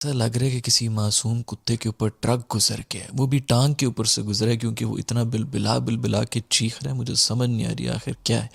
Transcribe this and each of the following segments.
ऐसा लग रहा है कि किसी मासूम कुत्ते के ऊपर ट्रक गुजर के है, वो भी टांग के ऊपर से गुजरा है, क्योंकि वो इतना बिलबिला के चीख रहा है। मुझे समझ नहीं आ रही आखिर क्या है,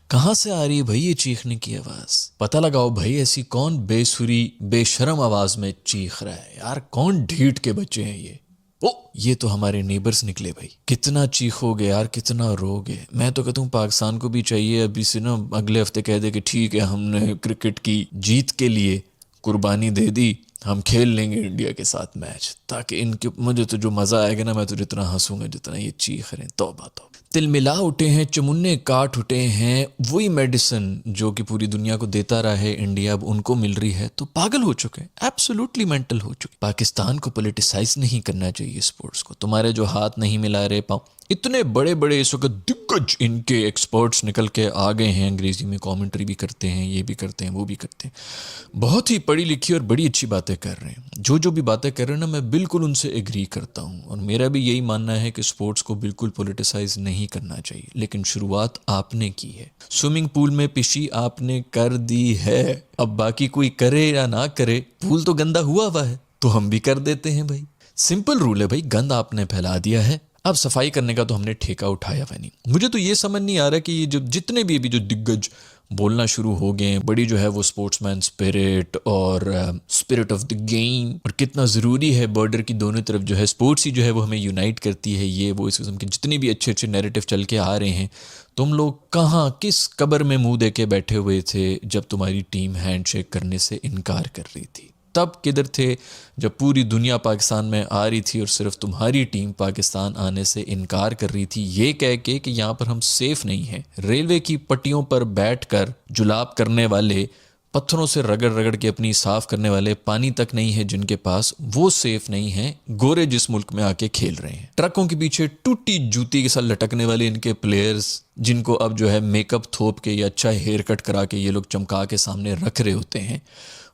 कहाँ से आ रही है भाई ये चीखने की आवाज़। पता लगाओ भाई, ऐसी कौन बेसुरी बेशरम आवाज़ में चीख रहा है यार, कौन ढीठ के बच्चे हैं ये। ओ, ये तो हमारे नेबर्स निकले भाई, कितना चीखोगे यार, कितना रोगे। मैं तो कहता हूँ पाकिस्तान को भी चाहिए अभी से ना, अगले हफ्ते कह दे कि ठीक है हमने क्रिकेट की जीत के लिए कुर्बानी दे दी, हम खेल लेंगे इंडिया के साथ मैच, ताकि इनके मुझे तो जो मज़ा आएगा ना, मैं तो जितना हंसूंगा जितना ये चीख रहे हैं। तौबा तौबा, तिलमिला उठे हैं, चमुन्ने काट उठे हैं। वही मेडिसिन जो कि पूरी दुनिया को देता रहा है इंडिया, अब उनको मिल रही है तो पागल हो चुके हैं, एब्सोल्युटली मेंटल हो चुके। पाकिस्तान को पॉलिटिसाइज नहीं करना चाहिए स्पोर्ट्स को। तुम्हारे जो हाथ नहीं मिला रहे पाँव, इतने बड़े बड़े इस वक्त दिग्गज इनके एक्सपर्ट्स निकल के आ गए हैं, अंग्रेजी में कमेंट्री भी करते हैं, ये भी करते हैं, वो भी करते हैं, बहुत ही पढ़ी लिखी और बड़ी अच्छी बातें कर रहे हैं। जो भी बातें कर रहे हैं ना, मैं बिल्कुल उनसे एग्री करता हूँ, और मेरा भी यही मानना है कि स्पोर्ट्स को बिल्कुल पॉलिटिसाइज नहीं करना चाहिए। लेकिन शुरुआत आपने की है, स्विमिंग पूल में पिशी आपने कर दी है, अब बाकी कोई करे या ना करे, पूल तो गंदा हुआ है तो हम भी कर देते हैं भाई। सिंपल रूल है भाई, गंद आपने फैला दिया है, अब सफाई करने का तो हमने ठेका उठाया हुआ नहीं। मुझे तो ये समझ नहीं आ रहा कि ये जो जितने भी अभी जो दिग्गज बोलना शुरू हो गए हैं, बड़ी जो है वो स्पोर्ट्समैन स्पिरिट और स्पिरिट ऑफ द गेम, और कितना ज़रूरी है बॉर्डर की दोनों तरफ जो है स्पोर्ट्स ही जो है वो हमें यूनाइट करती है, ये वो इस किस्म के जितने भी अच्छे अच्छे नैरेटिव चल के आ रहे हैं। तुम लोग कहाँ किस कब्र में मुंह दे के बैठे हुए थे जब तुम्हारी टीम हैंडशेक करने से इनकार कर रही थी? तब किधर थे जब पूरी दुनिया पाकिस्तान में आ रही थी और सिर्फ तुम्हारी टीम पाकिस्तान आने से इनकार कर रही थी, ये कह के कि यहाँ पर हम सेफ नहीं हैं? रेलवे की पट्टियों पर बैठकर जुलाब करने वाले, पत्थरों से रगड़ रगड़ के अपनी साफ करने वाले, पानी तक नहीं है जिनके पास, वो सेफ नहीं है गोरे जिस मुल्क में आके खेल रहे हैं। ट्रकों के पीछे टूटी जूती के साथ लटकने वाले इनके प्लेयर्स, जिनको अब जो है मेकअप थोप के या अच्छा हेयर कट करा के ये लोग चमका के सामने रख रहे होते हैं,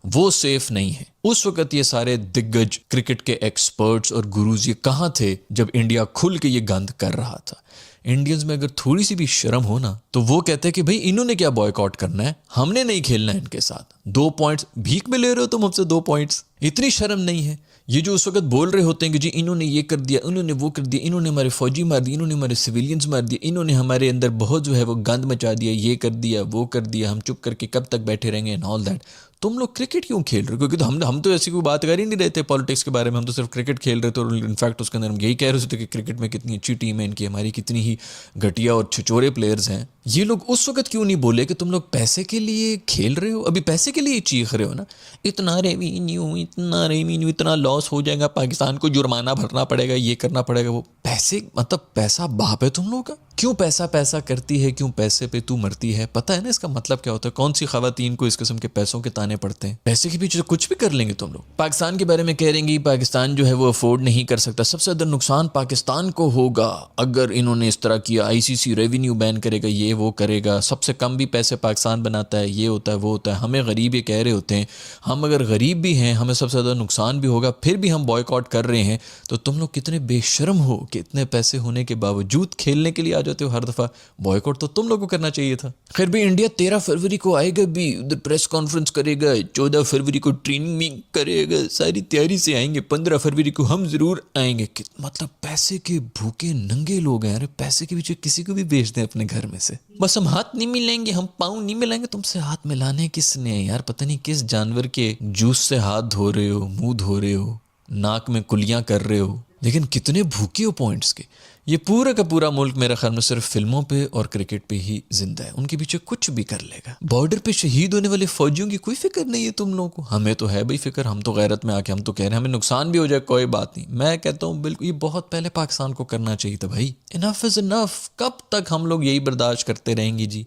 वो सेफ नहीं है। उस वक्त ये सारे दिग्गज क्रिकेट के एक्सपर्ट्स और गुरुज ये कहाँ थे जब इंडिया खुल के ये गंद कर रहा था? इंडियंस में अगर थोड़ी सी भी शर्म हो ना, तो वो कहते हैं कि भाई इन्होंने क्या बॉयकॉट करना है, हमने नहीं खेलना है इनके साथ। 2 पॉइंट्स भीख में ले रहे हो तुम हमसे, 2 पॉइंट्स, इतनी शर्म नहीं है? ये जो उस वक्त बोल रहे होते हैं कि जी इन्होंने ये कर दिया, इन्होंने वो कर दिया, इन्होंने हमारे फौजी मार दिए, इन्होंने हमारे सिविलियंस मार दिए, इन्होंने हमारे अंदर बहुत जो है वो गंद मचा दिया, ये कर दिया, वो कर दिया, हम चुप करके कब तक बैठे रहेंगे एंड ऑल दैट। तुम लोग क्रिकेट क्यों खेल रहे हो? क्योंकि तो हम तो ऐसी कोई बात कर ही नहीं रहे थे पॉलिटिक्स के बारे में, हम तो सिर्फ क्रिकेट खेल रहे थे, और इनफैक्ट उसके अंदर हम यही कह रहे थे कि क्रिकेट में कितनी अच्छी टीम है इनकी, हमारी कितनी ही घटिया और छिचोरे प्लेयर्स हैं। ये लोग उस वक्त क्यों नहीं बोले कि तुम लोग पैसे के लिए खेल रहे हो? अभी पैसे के लिए चीख रहे हो ना, इतना रेवेन्यू, इतना रेवेन्यू, इतना लॉस हो जाएगा, पाकिस्तान को जुर्माना भरना पड़ेगा, ये करना पड़ेगा, वो पैसे, मतलब पैसा बाप है तुम लोग का। क्यों पैसा पैसा करती है, क्यों पैसे पे तू मरती है? पता है ना इसका मतलब क्या होता है? कौन सी खवातीन को इस किस्म के पैसों के ताने पड़ते हैं? पैसे के पीछे कुछ भी कर लेंगे तुम लोग। पाकिस्तान के बारे में कह रहेंगे पाकिस्तान जो है वो अफोर्ड नहीं कर सकता। सबसे ज्यादा नुकसान पाकिस्तान को होगा अगर इन्होंने इस तरह किया, आईसीसी रेवेन्यू बैन करेगा, ये वो करेगा, सबसे कम भी पैसे पाकिस्तान बनाता है, ये होता है वो होता है, हमें गरीब ये कह रहे होते हैं। हम अगर गरीब भी हैं, हमें सबसे ज़्यादा नुकसान भी होगा, फिर भी हम बॉयकॉट कर रहे हैं। तो तुम लोग कितने बेशर्म हो कि इतने पैसे होने के बावजूद खेलने के लिए आ जाते हो हर दफ़ा। बॉयकॉट तो तुम लोगों को करना चाहिए था। खैर भी इंडिया 13 फरवरी को आएगा, भी उधर प्रेस कॉन्फ्रेंस करेगा, 14 फरवरी को ट्रेनिंग भी करेगा, सारी तैयारी से आएंगे, 15 फरवरी को हम ज़रूर आएंगे। मतलब पैसे के भूखे नंगे लोग हैं। अरे पैसे के पीछे किसी को भी बेच दें अपने घर में से, बस हम हाथ नहीं मिलाएंगे, हम पाँव नहीं मिलाएंगे। तुमसे हाथ मिलाने किसने है यार? पता नहीं किस जानवर के जूस से हाथ धो रहे हो, मुंह धो रहे हो, नाक में कुलियां कर रहे हो, लेकिन कितने भूखे हो पॉइंट्स के। ये पूरा का पूरा मुल्क मेरा ख्याल में सिर्फ फिल्मों पे और क्रिकेट पे ही जिंदा है, उनके पीछे कुछ भी कर लेगा। बॉर्डर पे शहीद होने वाले फौजियों की कोई फिक्र नहीं है तुम लोगों को। हमें तो है भाई फिक्र, हम तो गैरत में आके हम तो कह रहे हैं हमें नुकसान भी हो जाए कोई बात नहीं। मैं कहता हूँ बिल्कुल ये बहुत पहले पाकिस्तान को करना चाहिए था भाई। Enough is enough. कब तक हम लोग यही बर्दाश्त करते रहेंगे जी?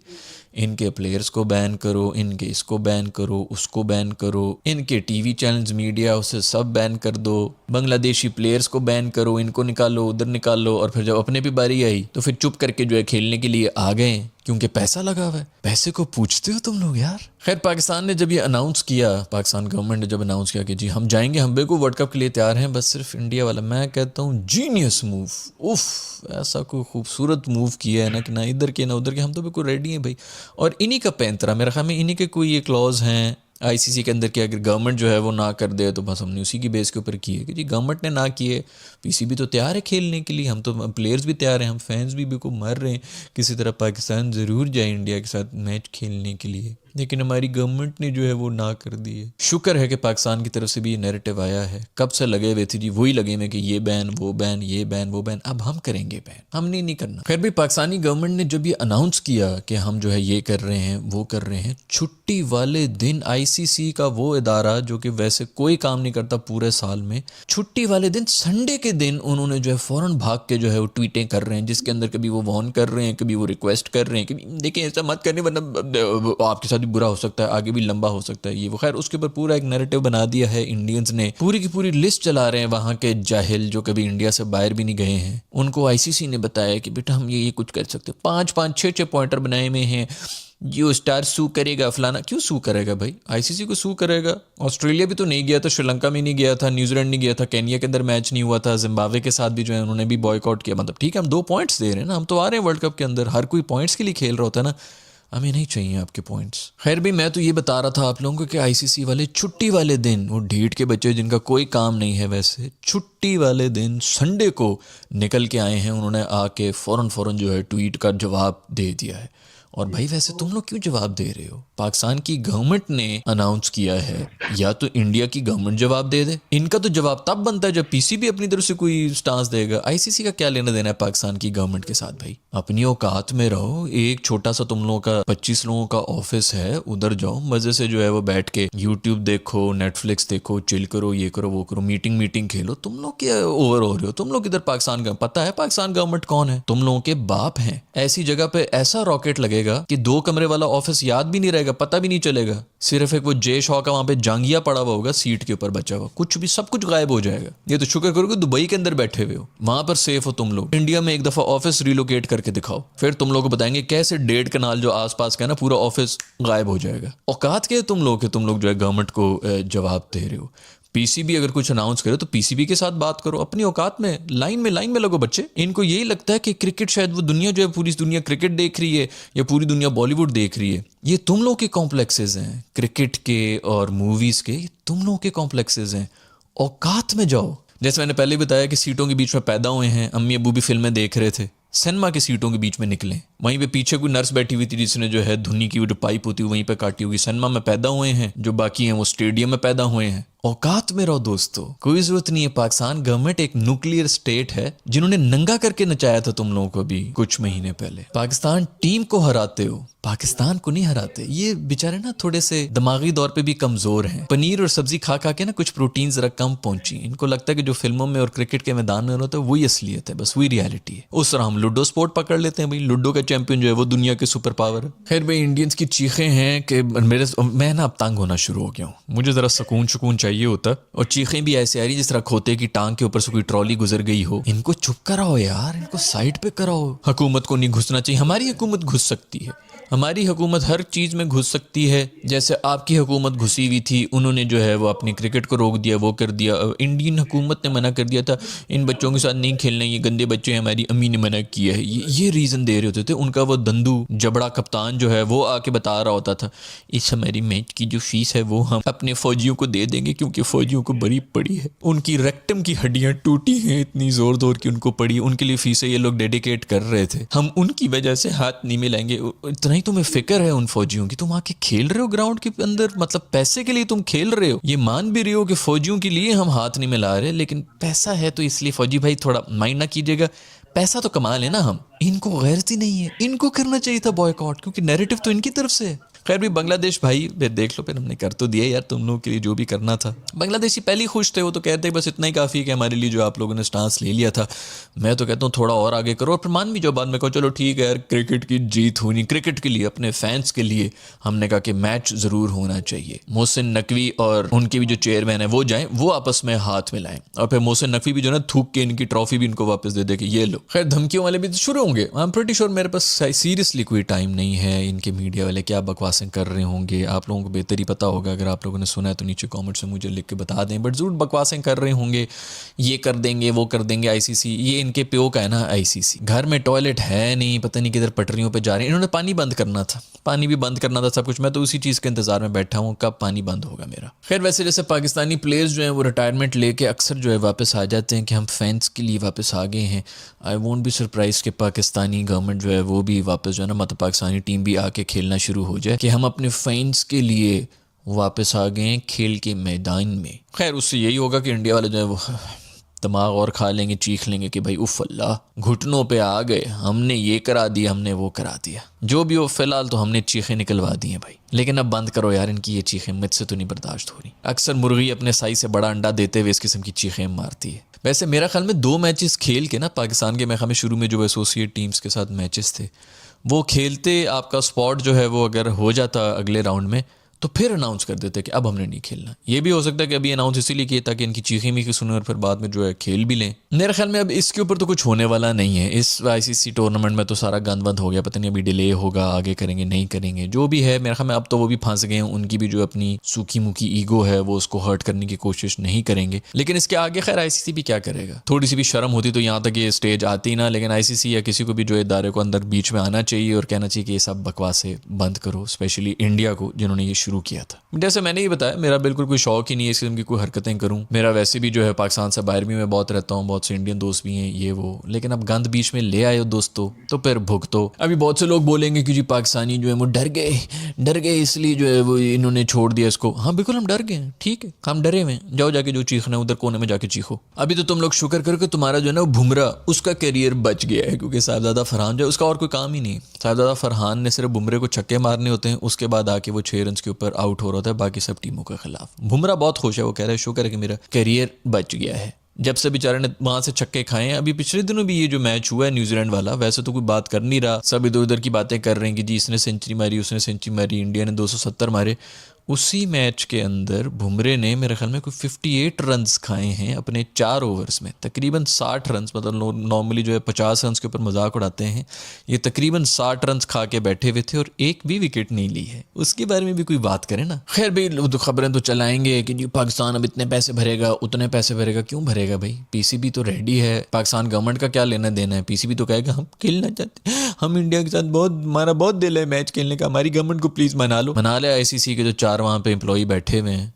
इनके प्लेयर्स को बैन करो, इनके इसको बैन करो, उसको बैन करो, इनके टीवी चैनल्स मीडिया उसे सब बैन कर दो, बांग्लादेशी प्लेयर्स को बैन करो, इनको निकालो उधर निकालो, और फिर जब अपने भी बारी आई तो फिर चुप करके जो है खेलने के लिए आ गए क्योंकि पैसा लगा हुआ है। पैसे को पूछते हो तुम लोग यार। खैर पाकिस्तान ने जब ये अनाउंस किया, पाकिस्तान गवर्नमेंट ने जब अनाउंस किया कि जी हम जाएंगे, हम बिल्कुल वर्ल्ड कप के लिए तैयार हैं, बस सिर्फ इंडिया वाला, मैं कहता हूँ जीनियस मूव। उफ, ऐसा कोई खूबसूरत मूव किया है ना कि ना इधर के ना उधर के, हम तो बिल्कुल रेडी हैं भाई। और इन्हीं का पैंतरा, मेरे ख्याल में इन्हीं के कोई ये क्लॉज हैं आईसीसी के अंदर कि अगर गवर्नमेंट जो है वो ना कर दे तो बस हमने उसी की बेस के ऊपर की है कि जी गवर्नमेंट ने ना किए, पीसीबी तो तैयार है खेलने के लिए, हम तो प्लेयर्स भी तैयार हैं, हम फैंस भी बिल्कुल मर रहे हैं किसी तरह पाकिस्तान ज़रूर जाए इंडिया के साथ मैच खेलने के लिए, लेकिन हमारी गवर्नमेंट ने जो है वो ना कर दी है। शुक्र है कि पाकिस्तान की तरफ से भी ये नैरेटिव आया है, कब से लगे हुए थे जी, वही लगे हुए कि ये बैन वो बैन ये बैन वो बैन, अब हम करेंगे बैन, हमने नहीं करना। खैर भी पाकिस्तानी गवर्नमेंट ने जब ये अनाउंस किया कि हम जो है ये कर रहे हैं वो कर रहे हैं, छुट्टी वाले दिन आईसीसी का वो इदारा जो कि वैसे कोई काम नहीं करता पूरे साल में, छुट्टी वाले दिन संडे के दिन उन्होंने जो है फौरन भाग के जो है वो ट्वीटें कर रहे हैं, जिसके अंदर कभी वो वार्न कर रहे हैं, कभी वो रिक्वेस्ट कर रहे हैं कि देखिए ऐसा मत करने वरना आपके साथ भी बुरा हो सकता है, आगे भी लंबा हो सकता है ये वो। खैर उसके ऊपर पूरा एक नैरेटिव बना दिया है इंडियंस ने, पूरी की पूरी लिस्ट चला रहे हैं वहाँ के जाहिल जो कभी इंडिया से बाहर भी नहीं गए हैं, उनको आईसीसी ने बताया कि बेटा हम ये कुछ कर सकते हैं, 5-5 6-6 पॉइंटर बनाए हुए हैं, जो स्टार सू करेगा फलाना, क्यों सू करेगा भाई, आईसीसी को सू करेगा। ऑस्ट्रेलिया भी तो नहीं गया था, श्रीलंका में नहीं गया था, न्यूजीलैंड नहीं गया था, केनिया के अंदर मैच नहीं हुआ था, जिम्बाब्वे के साथ भी जो है उन्होंने भी बॉयकॉट किया। मतलब ठीक है हम 2 पॉइंट्स दे रहे हैं ना, हम तो आ रहे हैं वर्ल्ड कप के अंदर, हर कोई पॉइंट्स के लिए खेल रहा होता है ना, हमें नहीं चाहिए आपके पॉइंट्स। खैर भी मैं तो ये बता रहा था आप लोगों को कि आईसीसी वाले छुट्टी वाले दिन, वो ढीठ के बच्चे जिनका कोई काम नहीं है वैसे, छुट्टी वाले दिन संडे को निकल के आए हैं, उन्होंने आके फ़ौरन जो है ट्वीट का जवाब दे दिया है। और भाई वैसे तुम लोग क्यों जवाब दे रहे हो, पाकिस्तान की गवर्नमेंट ने अनाउंस किया है, या तो इंडिया की गवर्नमेंट जवाब दे दे, इनका तो जवाब तब बनता है जब पीसीबी अपनी तरफ से कोई स्टांस देगा। आईसीसी का क्या लेना देना है पाकिस्तान की गवर्नमेंट के साथ भाई, अपनी औकात में रहो। एक छोटा सा तुम लोगों का 25 लोगों का ऑफिस है, उधर जाओ मजे से जो है वो बैठ के यूट्यूब देखो, नेटफ्लिक्स देखो, चिल करो, ये करो वो करो, मीटिंग खेलो। तुम लोग क्या ओवर हो रहे हो, तुम लोग इधर पाकिस्तान का पता है पाकिस्तान गवर्नमेंट कौन है, तुम लोगों के बाप हैं। ऐसी जगह पे ऐसा रॉकेट लगेगा कि 2 कमरे वाला ऑफिस याद भी नहीं रहेगा, पता भी नहीं चलेगा, सिर्फ एक वो जे शॉ का वहां पे जांगिया पड़ा हुआ होगा सीट के ऊपर बचा हुआ, कुछ भी सब कुछ गायब हो जाएगा। ये तो शुक्र करो कि दुबई के अंदर बैठे हुए हो, वहां पर सेफ हो तुम लोग। इंडिया में एक दफा ऑफिस रिलोकेट करके दिखाओ, फिर तुम लोग को बताएंगे कैसे 1.5 कनाल जो आसपास का है ना पूरा ऑफिस गायब हो जाएगा। औकात के तुम लोग जो है गवर्नमेंट को जवाब दे रहे हो। पीसीबी अगर कुछ अनाउंस करे तो पीसीबी के साथ बात करो, अपनी औकात में लाइन में लगो बच्चे। इनको यही लगता है कि क्रिकेट शायद वो दुनिया जो है पूरी दुनिया क्रिकेट देख रही है या पूरी दुनिया बॉलीवुड देख रही है। ये तुम लोग के कॉम्प्लेक्सेस हैं क्रिकेट के और मूवीज के, तुम लोग के कॉम्प्लेक्सेस हैं, औकात में जाओ। जैसे मैंने पहले बताया कि सीटों के बीच में पैदा हुए हैं, अम्मी अबू भी फिल्में देख रहे थे, सिनेमा की सीटों के बीच में निकले, वहीं पे पीछे कोई नर्स बैठी हुई थी जिसने जो है धुनी की वो जो पाइप होती है वहीं पे काटी हुई। सिनेमा में पैदा हुए हैं, जो बाकी हैं वो स्टेडियम में पैदा हुए हैं। औकात में रहो दोस्तों, कोई जरूरत नहीं है। पाकिस्तान गवर्नमेंट एक न्यूक्लियर स्टेट है जिन्होंने नंगा करके नचाया था तुम लोगों को भी कुछ महीने पहले। पाकिस्तान टीम को हराते हो, पाकिस्तान को नहीं हराते। ये बेचारे ना थोड़े से दिमागी तौर पे भी कमजोर हैं, पनीर और सब्जी खा खा के ना कुछ प्रोटीन जरा कम पहुंची। इनको लगता है कि जो फिल्मों में और क्रिकेट के मैदान में होता है वही असलियत है, बस वही रियलिटी है। उस तरह हम लूडो स्पोर्ट पकड़ लेते हैं भाई, लूडो का चैंपियन जो है वो दुनिया के सुपर पावर है। खैर भाई इंडियंस की चीखें हैं कि मैं ना अब तंग होना शुरू हो गया हूँ, मुझे जरा सुकून चाहिए होता, और चीखें भी ऐसे आ रही जिस तरह खोते की टांग के ऊपर से कोई ट्रॉली गुजर गई हो। इनको चुप कराओ यार, इनको साइड पे कराओ। हुकूमत को नहीं घुसना चाहिए, हमारी हुकूमत घुस सकती है, हमारी हुकूमत हर चीज़ में घुस सकती है। जैसे आपकी हुकूमत घुसी हुई थी, उन्होंने जो है वो अपनी क्रिकेट को रोक दिया, वो कर दिया। इंडियन हुकूमत ने मना कर दिया था इन बच्चों के साथ नहीं खेलना, ये गंदे बच्चे हैं, हमारी अम्मी ने मना किया है, ये रीज़न दे रहे होते थे। उनका वो दंदू जबड़ा कप्तान जो है वो आके बता रहा होता था इस हमारी मैच की जो फीस है वो हम अपने फौजियों को दे देंगे क्योंकि फौजियों को बड़ी पड़ी है, उनकी रेक्टम की हड्डियाँ टूटी हैं इतनी जोर की उनको पड़ी, उनके लिए फीसें ये लोग डेडिकेट कर रहे थे, हम उनकी वजह से हाथ नहीं मिलाएंगे। इतना ही तुम्हें फिक्र है उन फौजियों की, तुम आके खेल रहे हो ग्राउंड के अंदर, मतलब पैसे के लिए तुम खेल रहे हो। ये मान भी रहे हो कि फौजियों के लिए हम हाथ नहीं मिला रहे, लेकिन पैसा है तो इसलिए फौजी भाई थोड़ा माइंड ना कीजिएगा, पैसा तो कमा लेना हम। इनको गैरती नहीं है, इनको करना चाहिए था बॉयकॉट, क्योंकि नैरेटिव तो इनकी तरफ से है। खैर भी बांग्लादेश भाई देख लो, फिर हमने कर तो दिया यार तुम लोगों के लिए जो भी करना था। बांग्लादेशी पहले ही खुश थे, वो तो कहते बस इतना ही काफ़ी है कि हमारे लिए जो आप लोगों ने स्टांस ले लिया था। मैं तो कहता हूँ थोड़ा और आगे करो, और फिर मान भी जाओ बाद में कहो चलो ठीक है यार क्रिकेट की जीत होनी, क्रिकेट के लिए अपने फैंस के लिए हमने कहा कि मैच ज़रूर होना चाहिए। मोहसिन नकवी और उनके भी जो चेयरमैन है वो जाएँ, वो आपस में हाथ मिलाएं, और फिर मोहसिन नकवी भी जो है ना थूक के इनकी ट्रॉफी भी इनको वापस दे दे के ये लो। खैर धमकियों वाले भी शुरू होंगे, आई एम प्रीटी श्योर। मेरे पास सीरियसली कोई टाइम नहीं है, इनके मीडिया वाले क्या बकवास बकवासें कर रहे होंगे, आप लोगों को बेहतर ही पता होगा, अगर आप लोगों ने सुना है तो नीचे कमेंट्स में मुझे लिख के बता दें, बट ज़रूर बकवासें कर रहे होंगे, ये कर देंगे वो कर देंगे। आईसीसी ये इनके प्यो का है ना, आईसीसी घर में टॉयलेट है नहीं, पता नहीं किधर पटरियों पे जा रहे हैं। इन्होंने पानी बंद करना था, पानी भी बंद करना था, सब कुछ। मैं तो उसी चीज़ के इंतजार में बैठा हूँ कब पानी बंद होगा मेरा। खैर वैसे जैसे पाकिस्तानी प्लेयर्स जो हैं वो रिटायरमेंट लेके अक्सर जो है वापस आ जाते हैं कि हम फैंस के लिए वापस आ गए हैं। आई वोंट बी सरप्राइज कि पाकिस्तानी गवर्नमेंट जो है वो भी वापस जो है ना, मतलब पाकिस्तानी टीम भी आके खेलना शुरू हो जाए कि हम अपने फैंस के लिए वापस आ गए हैं खेल के मैदान में। खैर उससे यही होगा कि इंडिया वाले जो है वो दिमाग और खा लेंगे, चीख लेंगे कि भाई उफ अल्लाह घुटनों पे आ गए, हमने ये करा दिया, हमने वो करा दिया। जो भी हो फिलहाल तो हमने चीखें निकलवा दी हैं भाई, लेकिन अब बंद करो यार, इनकी ये चीखें मुझसे तो नहीं बर्दाश्त हो रही। अक्सर मुर्गी अपने साइज से बड़ा अंडा देते हुए इस किस्म की चीखें मारती है। वैसे मेरा ख्याल में 2 मैचेस खेल के ना पाकिस्तान के, मैं ख्याल में शुरू में जो एसोसिएट टीम्स के साथ मैचेस थे वो खेलते, आपका स्पॉट जो है वो अगर हो जाता अगले राउंड में तो फिर अनाउंस कर देते कि अब हमने नहीं खेलना। ये भी हो सकता है कि अभी अनाउंस इसीलिए किया ताकि इनकी चीखें भी की सुने और फिर बाद में जो है खेल भी लें। मेरे ख्याल में अब इसके ऊपर तो कुछ होने वाला नहीं है। इस आईसीसी टूर्नामेंट में तो सारा गंद बंद हो गया, पता नहीं अभी डिले होगा, आगे करेंगे नहीं करेंगे, जो भी है मेरे ख्याल में अब तो वो भी फंस गए हैं। उनकी भी जो अपनी सूखी मुखी ईगो है वो उसको हर्ट करने की कोशिश नहीं करेंगे। लेकिन इसके आगे खैर आईसीसी भी क्या करेगा, थोड़ी सी भी शर्म होती तो यहाँ तक ये स्टेज आती ना। लेकिन आईसीसी या किसी को भी जो इदारे को अंदर बीच में आना चाहिए और कहना चाहिए कि ये सब बकवासें बंद करो, स्पेशली इंडिया को जिन्होंने ये शुरू किया था। जैसे मैंने ही बताया मेरा बिल्कुल कोई शौक ही नहीं है इस किस्म की कोई हरकतें करूं। मेरा वैसे भी जो है पाकिस्तान से बाहर भी मैं बहुत रहता हूं, बहुत से इंडियन दोस्त भी हैं ये वो, लेकिन अब गंद बीच में ले आए हो दोस्तों तो फिर भुगतो। अभी बहुत से लोग बोलेंगे कि जी पाकिस्तानी जो है वो डर गए इसलिए जो है वो इन्होंने छोड़ दिया इसको। हाँ बिल्कुल हम डर गए हैं, ठीक है हम डरे हुए हैं, जाओ जाके जो चीखना है उधर कोने में जाके चीखो। अभी तो तुम लोग शुक्र करो कि तुम्हारा जो है ना बुमराह उसका करियर बच गया है, क्योंकि साहिबजादा फरहान जो है उसका और कोई काम ही नहीं। साहिबजादा फरहान ने सिर्फ बुमराह को छक्के मारने होते हैं, उसके बाद आके वो 6 रन के ऊपर आउट हो रहा था बाकी सब टीमों के खिलाफ। बुमराह बहुत खुश है, वो कह रहा है शुक्र है कि मेरा करियर बच गया है। जब से बेचारे ने वहां से छक्के खाए हैं। अभी पिछले दिनों भी ये जो मैच हुआ है न्यूजीलैंड वाला, वैसे तो कोई बात कर नहीं रहा, सब इधर उधर की बातें कर रहे हैं कि जी इसने सेंचुरी मारी उसने सेंचुरी मारी, इंडिया ने 270 मारे। उसी मैच के अंदर बुमराह ने मेरे ख्याल में कोई 58 रन्स खाए हैं अपने 4 ओवर्स में, तकरीबन 60 रन्स। मतलब नॉर्मली जो है 50 रन्स के ऊपर मजाक उड़ाते हैं, ये तकरीबन 60 रन्स खा के बैठे हुए थे और एक भी विकेट नहीं ली है। उसके बारे में भी कोई बात करे ना। खैर भाई तो खबरें तो चलाएंगे कि जी पाकिस्तान अब इतने पैसे भरेगा उतने पैसे भरेगा। क्यों भरेगा भाई, पीसीबी तो रेडी है, पाकिस्तान गवर्नमेंट का क्या लेना देना है। पीसीबी तो कहेगा हम खेलना चाहते हैं, हम इंडिया के साथ हमारा बहुत दिल है मैच खेलने का, हमारी गवर्नमेंट को प्लीज मना लो। मना ले आईसीसी के जो 4 वहाँ पे एम्प्लॉई बैठे हुए हैं,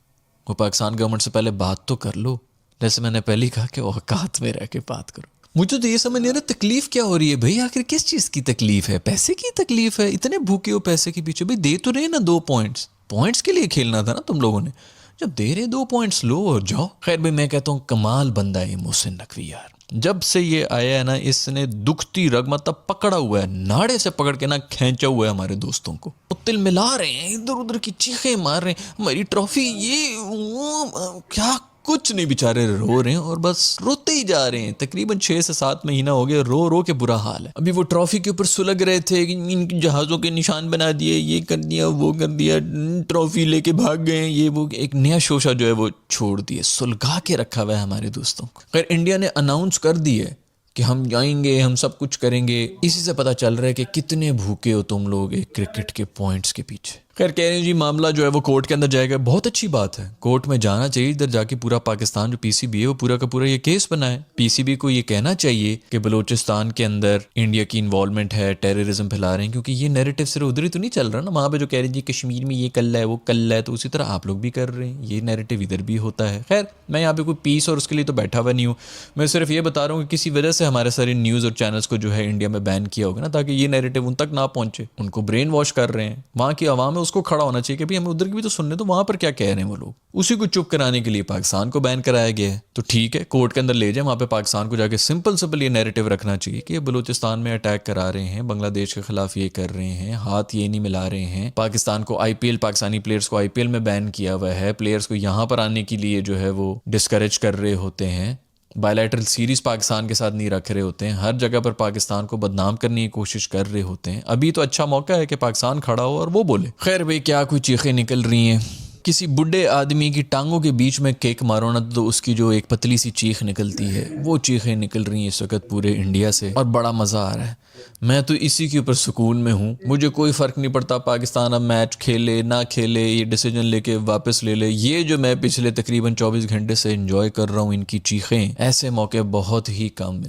वो पाकिस्तान गवर्नमेंट से पहले बात तो कर लो। जैसे मैंने पहले ही कहा कि औकात में रह के बात करो। मुझे तो ये समझ नहीं आ रहा तकलीफ क्या हो रही है भाई, आखिर किस चीज़ की तकलीफ है। पैसे की तकलीफ है, इतने भूखे हो पैसे के पीछे। भाई दे तो रहे ना 2 पॉइंट्स के लिए खेलना था ना तुम लोगों ने, जब दे रहे 2 पॉइंट्स लो और जाओ। खैर भाई मैं कहता हूँ कमाल बंदा है मोहसिन नकवी यार। जब से ये आया है ना इसने दुखती रग मतलब पकड़ा हुआ है, नाड़े से पकड़ के ना खींचा हुआ है हमारे दोस्तों को। तिल मिला रहे हैं, इधर उधर की चीखें मार रहे हैं, हमारी ट्रॉफी ये वो, क्या कुछ नहीं, बेचारे रो रहे हैं और बस रोते ही जा रहे हैं। तकरीबन 6 से 7 महीना हो गया, रो रो के बुरा हाल है। अभी वो ट्रॉफी के ऊपर सुलग रहे थे कि इन जहाज़ों के निशान बना दिए, ये कर दिया वो कर दिया, ट्रॉफी लेके भाग गए, ये वो। एक नया शोशा जो है वो छोड़ दिए, सुलगा के रखा हुआ है हमारे दोस्तों को। खैर इंडिया ने अनाउंस कर दी है कि हम जाएंगे, हम सब कुछ करेंगे। इसी से पता चल रहा है कि कितने भूखे हो तुम लोग एक क्रिकेट के पॉइंट्स के पीछे। खैर कह रहे हैं जी मामला जो है वो कोर्ट के अंदर जाएगा, बहुत अच्छी बात है, कोर्ट में जाना चाहिए। इधर जाके पूरा पाकिस्तान जो पीसीबी है वो पूरा का पूरा ये केस बनाए। पीसीबी को ये कहना चाहिए कि बलूचिस्तान के अंदर इंडिया की इन्वॉल्वमेंट है, टेररिज्म फैला रहे हैं, क्योंकि ये नैरेटिव सिर्फ उधर ही तो नहीं चल रहा ना। वहाँ पे जो कह रहे हैं जी कश्मीर में ये कल्ला है वो कल्ला है, तो उसी तरह आप लोग भी कर रहे हैं, ये नैरेटिव इधर भी होता है। खैर मैं यहाँ पे कोई पीस और उसके लिए तो बैठा हुआ नहीं हूँ, मैं सिर्फ ये बता रहा हूँ कि किसी वजह से हमारे सारे न्यूज़ और चैनल्स को जो है इंडिया में बैन किया होगा ना, ताकि ये नैरेटिव उन तक ना पहुँचे। उनको ब्रेन वॉश कर रहे हैं, वहाँ की आवाम है उसको खड़ा होना चाहिए कि भाई हमें उधर की भी तो सुनने, तो वहां पर क्या कह रहे हैं वो लोग। उसी को चुप कराने के लिए पाकिस्तान को बैन कराया गया है। तो ठीक है कोर्ट के अंदर ले जाए, वहां पे पाकिस्तान को जाके सिंपल ये नैरेटिव रखना चाहिए कि ये बलूचिस्तान में अटैक करा रहे हैं, बांग्लादेश के खिलाफ ये कर रहे हैं, हाथ ये नहीं मिला रहे हैं, पाकिस्तान को आईपीएल, पाकिस्तानी प्लेयर्स को आईपीएल में बैन किया हुआ है, प्लेयर्स को यहाँ पर आने के लिए जो है वो डिस्करेज कर रहे होते हैं, बायलैटरल सीरीज पाकिस्तान के साथ नहीं रख रहे होते हैं, हर जगह पर पाकिस्तान को बदनाम करने की कोशिश कर रहे होते हैं। अभी तो अच्छा मौका है कि पाकिस्तान खड़ा हो और वो बोले। खैर भाई क्या कोई चीखें निकल रही हैं, किसी बुढ़े आदमी की टांगों के बीच में किक मारो ना तो उसकी जो एक पतली सी चीख निकलती है, वो चीखें निकल रही हैं इस वक्त पूरे इंडिया से और बड़ा मज़ा आ रहा है। मैं तो इसी के ऊपर सुकून में हूँ। मुझे कोई फ़र्क नहीं पड़ता पाकिस्तान अब मैच खेले ना खेले, ये डिसीजन लेके वापस ले ले। ये जो मैं पिछले तकरीबन 24 घंटे से एंजॉय कर रहा हूँ, इनकी चीखें, ऐसे मौके बहुत ही कम मिलते हैं।